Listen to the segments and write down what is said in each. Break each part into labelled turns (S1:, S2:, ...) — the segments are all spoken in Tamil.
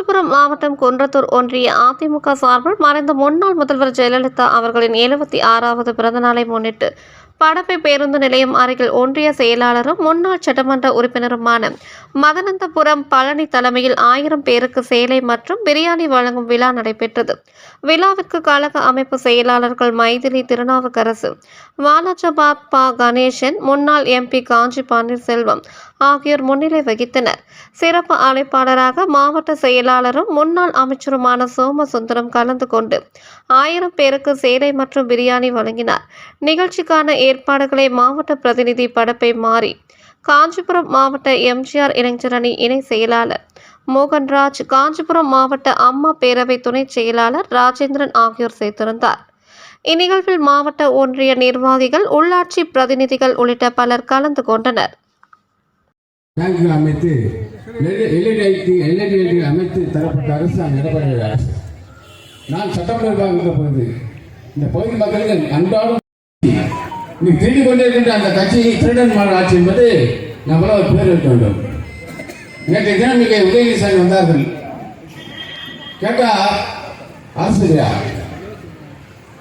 S1: காஞ்சிபுரம் மாவட்டம் குன்றத்தூர் ஒன்றிய அதிமுக சார்பில் மறைந்த முன்னாள் முதல்வர் ஜெயலலிதா அவர்களின் 76வது பிறந்தநாளை முன்னிட்டு படப்பை பேருந்து நிலையம் அருகில் ஒன்றிய செயலாளரும் முன்னாள் சட்டமன்ற உறுப்பினருமான மதனந்தபுரம் பழனி தலைமையில் 1000 பேருக்கு சேலை மற்றும் பிரியாணி வழங்கும் விழா நடைபெற்றது. விழாவிற்கு கழக அமைப்பு செயலாளர்கள் மைதிலி திருநாவுக்கரசு, வாலாஜாபாத் பா கணேசன், முன்னாள் MP காஞ்சி பன்னீர்செல்வம் ஆகியோர் முன்னிலை வகித்தனர். சிறப்பு அழைப்பாளராக மாவட்ட செயலாளரும் முன்னாள் அமைச்சருமான சோமசுந்தரம் கலந்து கொண்டு 1000 பேருக்கு சேலை மற்றும் பிரியாணி வழங்கினார். நிகழ்ச்சிக்கான ஏற்பாடுகளை மாவட்ட பிரதிநிதி படப்பை மாறி, காஞ்சிபுரம் மாவட்ட MGR இளைஞரணி இணை செயலாளர் மோகன்ராஜ், காஞ்சிபுரம் மாவட்ட அம்மா பேரவை துணை செயலாளர் ராஜேந்திரன் ஆகியோர் சேர்த்திருந்தார். இந்நிகழ்வில் மாவட்ட ஒன்றிய நிர்வாகிகள், உள்ளாட்சி பிரதிநிதிகள் உள்ளிட்ட பலர் கலந்து கொண்டனர்.
S2: அமைத்து அமைத்து தரப்பட்ட அரசு எடப்பாடி அரசு. நான் சட்டமன்ற போது இந்த பகுதி மக்களுக்கு அன்றாடம் திருடி கொண்டே இருக்கின்ற அந்த கட்சி திருடன் ஆட்சி என்பது நம்மள ஒரு பேர் வைக்க வேண்டும். நேற்றைய தினம் இங்கே உதயநிதி வந்தார்கள். கேட்டா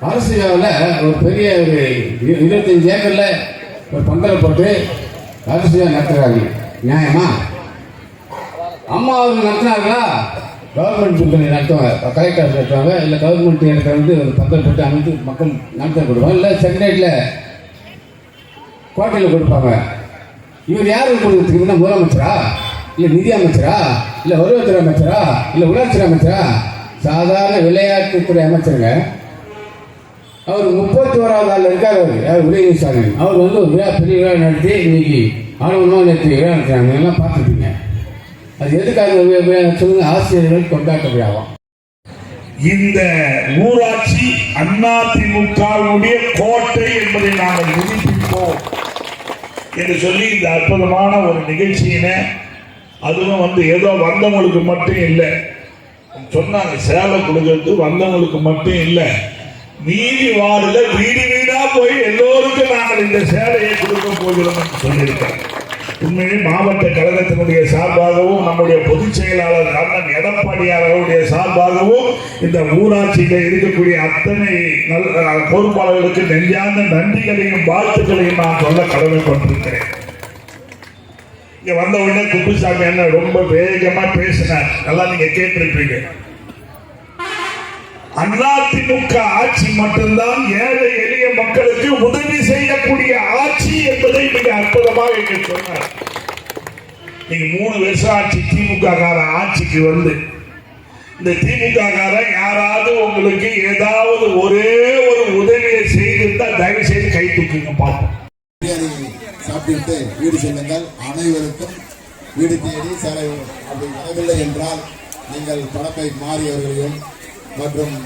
S2: அரசியாவில் ஒரு பெரிய ஒரு 25 ஏக்கர்ல ஒரு பந்தலை போட்டு அரசியா நடத்துறாங்க. நியாயமா? அம்மா அவர்கள் நடத்தினார்களா? கவர்மெண்ட் கம்பெனி நடத்துவாங்க, கலெக்டர் நடத்துவாங்க, இல்லை கவர்மெண்ட் இடத்துல வந்து ஒரு பந்தல் போட்டு அமைத்து மக்கள் நடத்த கொடுப்பாங்க, இல்லை செக்ரட்டரியில் கோட்டையில் கொடுப்பாங்க. இவர் யாருக்கு கொடுக்குறதுக்கு? முதலமைச்சரா, இல்லை நிதி அமைச்சரா, இல்லை வருவாய்த்துறை அமைச்சரா, இல்லை உள்ளாட்சி அமைச்சரா? சாதாரண விளையாட்டுத்துறை அமைச்சருங்க. அவர் 31வது ஆள் இருக்கார். அவர் உதயநிதி ஸ்டாலின் அவர் வந்து ஒரு பெரிய விழா நடத்தி இன்னைக்கு ஆளுநர் நேற்று விழா நடத்துறாங்க. எல்லாம் பார்த்துருப்பீங்க. அது எதுக்காக சொல்லுங்க? ஆசிரியர்கள் கொண்டாட்ட விழாவாம்.
S3: இந்த ஊராட்சி அதிமுகவுடைய கோட்டை என்பதை நாங்கள் நிரூபிப்போம் என்று சொல்லி இந்த அற்புதமான ஒரு நிகழ்ச்சியினை, அதுவும் வந்து ஏதோ வந்தவங்களுக்கு மட்டும் இல்லை சொன்னாங்க, சேலை கொடுக்கிறது வந்தவங்களுக்கு மட்டும் இல்லை, நீதி வார்டுல வீடு வீடா போய் எல்லோருக்கும் நாங்கள் இந்த சேலையை கொடுக்க போகிறோம் என்று சொல்லியிருக்கிறோம். உண்மையில் மாவட்ட கழகத்தினுடைய சார்பாகவும் நம்முடைய பொதுச் செயலாளர் அண்ணன் எடப்பாடியார் அவருடைய சார்பாகவும் இந்த ஊராட்சியில் இருக்கக்கூடிய அத்தனை பொறுப்பாளர்களுக்கு நெஞ்சார்ந்த நன்றிகளையும் வாழ்த்துக்களையும் நான் சொல்ல கடமைப்பட்டிருக்கிறேன். இங்க வந்த உடனே குப்புசாமி என்ன ரொம்ப வேகமா பேசினார், நல்லா நீங்க கேட்டிருப்பீங்க. அதிமுக ஆட்சி மட்டும்தான் ஏழை எளிய மக்களுக்கு உதவி செய்யக்கூடிய ஆட்சி என்பதை மிக அற்புதமாக இங்கே சொன்னார். நீங்க 3 வருஷம் ஆட்சி திமுக கார ஆட்சிக்கு வந்து இந்த திமுக காரன் யாராவது உங்களுக்கு ஏதாவது ஒரே ஒரு உதவியை செய்திருந்தா தயவு செய்து கை தூக்குங்க பார்ப்போம்.
S4: சாப்பிட்டு வீடு செல்லுங்கள். அனைவருக்கும் வீடு தேடி சேலை அப்படி வரவில்லை என்றால் நீங்கள் படப்பை மாறியவர்களையும் மற்றும்